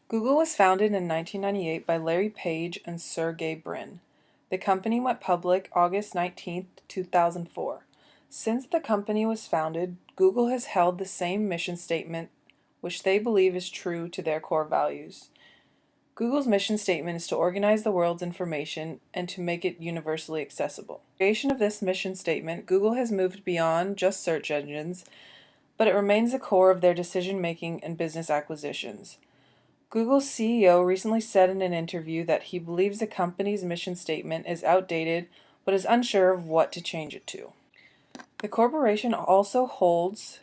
Google was founded in 1998 by Larry Page and Sergey Brin. The company went public August 19, 2004. Since the company was founded, Google has held the same mission statement, which they believe is true to their core values. Google's mission statement is to organize the world's information and to make it universally accessible. In the creation of this mission statement, Google has moved beyond just search engines, but it remains the core of their decision-making and business acquisitions. Google's CEO recently said in an interview that he believes the company's mission statement is outdated, but is unsure of what to change it to. The corporation also holds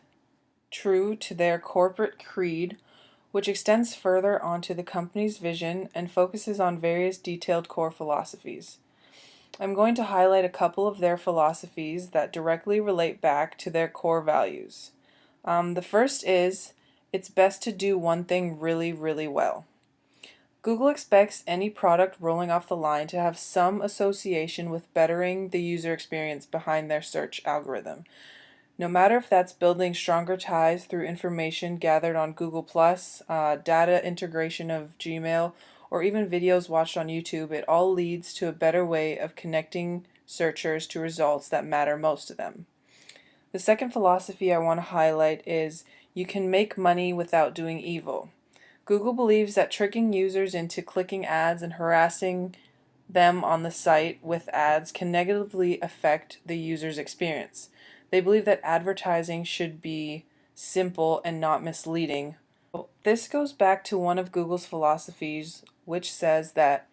true to their corporate creed, which extends further onto the company's vision and focuses on various detailed core philosophies. I'm going to highlight a couple of their philosophies that directly relate back to their core values. The first is, it's best to do one thing really, really well. Google expects any product rolling off the line to have some association with bettering the user experience behind their search algorithm. No matter if that's building stronger ties through information gathered on Google+, data integration of Gmail, or even videos watched on YouTube, it all leads to a better way of connecting searchers to results that matter most to them. The second philosophy I want to highlight is you can make money without doing evil. Google believes that tricking users into clicking ads and harassing them on the site with ads can negatively affect the user's experience. They believe that advertising should be simple and not misleading. This goes back to one of Google's philosophies, which says that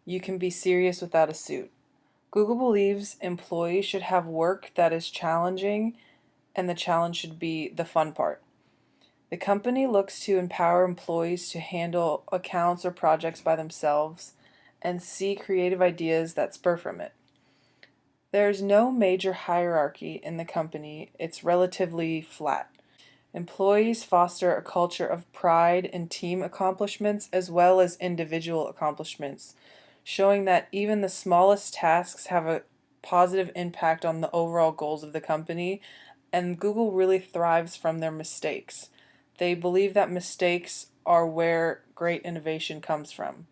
you can be serious without a suit. Google believes employees should have work that is challenging, and the challenge should be the fun part. The company looks to empower employees to handle accounts or projects by themselves and see creative ideas that spur from it. There is no major hierarchy in the company, it's relatively flat. Employees foster a culture of pride in team accomplishments as well as individual accomplishments, showing that even the smallest tasks have a positive impact on the overall goals of the company, and Google really thrives from their mistakes. They believe that mistakes are where great innovation comes from.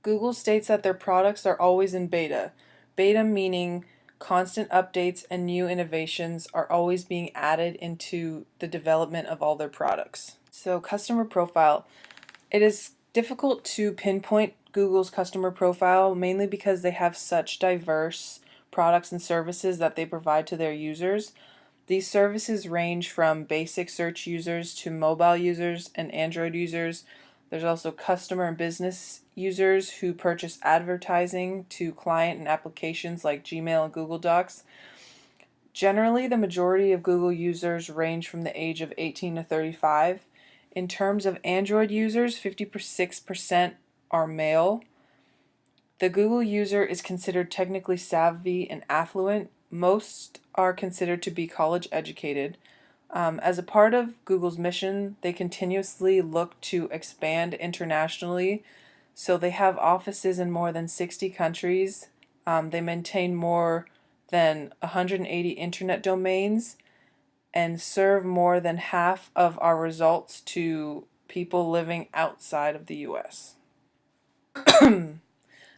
Google states that their products are always in beta. Beta meaning constant updates and new innovations are always being added into the development of all their products. So customer profile. It is difficult to pinpoint Google's customer profile mainly because they have such diverse products and services that they provide to their users. These services range from basic search users to mobile users and Android users. There's also customer and business users who purchase advertising to client and applications like Gmail and Google Docs. Generally, the majority of Google users range from the age of 18 to 35. In terms of Android users, 56% are male. The Google user is considered technically savvy and affluent. Most are considered to be college educated. As a part of Google's mission, they continuously look to expand internationally. So they have offices in more than 60 countries. They maintain more than 180 internet domains and serve more than half of our results to people living outside of the US.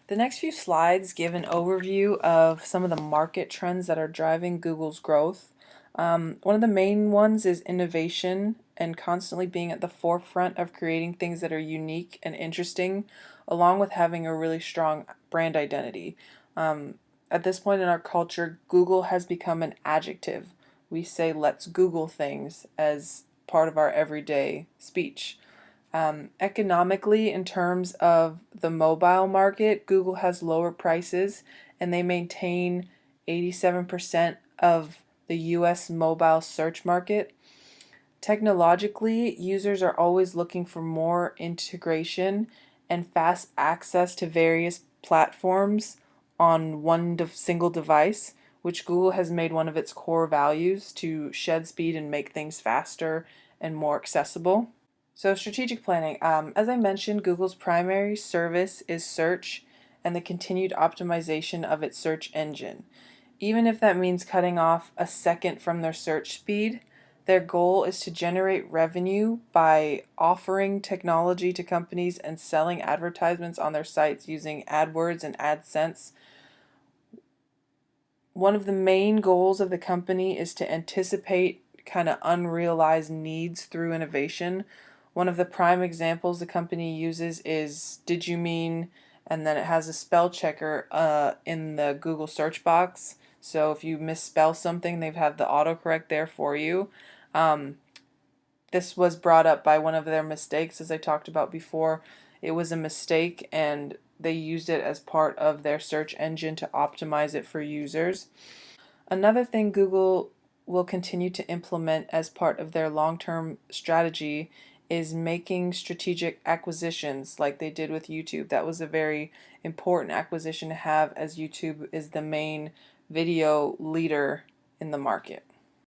The next few slides give an overview of some of the market trends that are driving Google's growth. One of the main ones is innovation and constantly being at the forefront of creating things that are unique and interesting, along with having a really strong brand identity. At this point in our culture, Google has become an adjective. We say, let's Google things as part of our everyday speech. Economically, in terms of the mobile market, Google has lower prices and they maintain 87% of the US mobile search market. Technologically, users are always looking for more integration and fast access to various platforms on one single device, which Google has made one of its core values to shed speed and make things faster and more accessible. So strategic planning. As I mentioned, Google's primary service is search and the continued optimization of its search engine. Even if that means cutting off a second from their search speed, Their goal is to generate revenue by offering technology to companies and selling advertisements on their sites using AdWords and AdSense. One of the main goals of the company is to anticipate kind of unrealized needs through innovation. One of the prime examples the company uses is "Did you mean?" and then it has a spell checker in the Google search box. So if you misspell something, they've had the autocorrect there for you. Um, this was brought up by one of their mistakes, as I talked about before. It was a mistake, and they used it as part of their search engine to optimize it for users. Another thing Google will continue to implement as part of their long-term strategy is making strategic acquisitions like they did with YouTube. That was a very important acquisition to have, as YouTube is the main video leader in the market.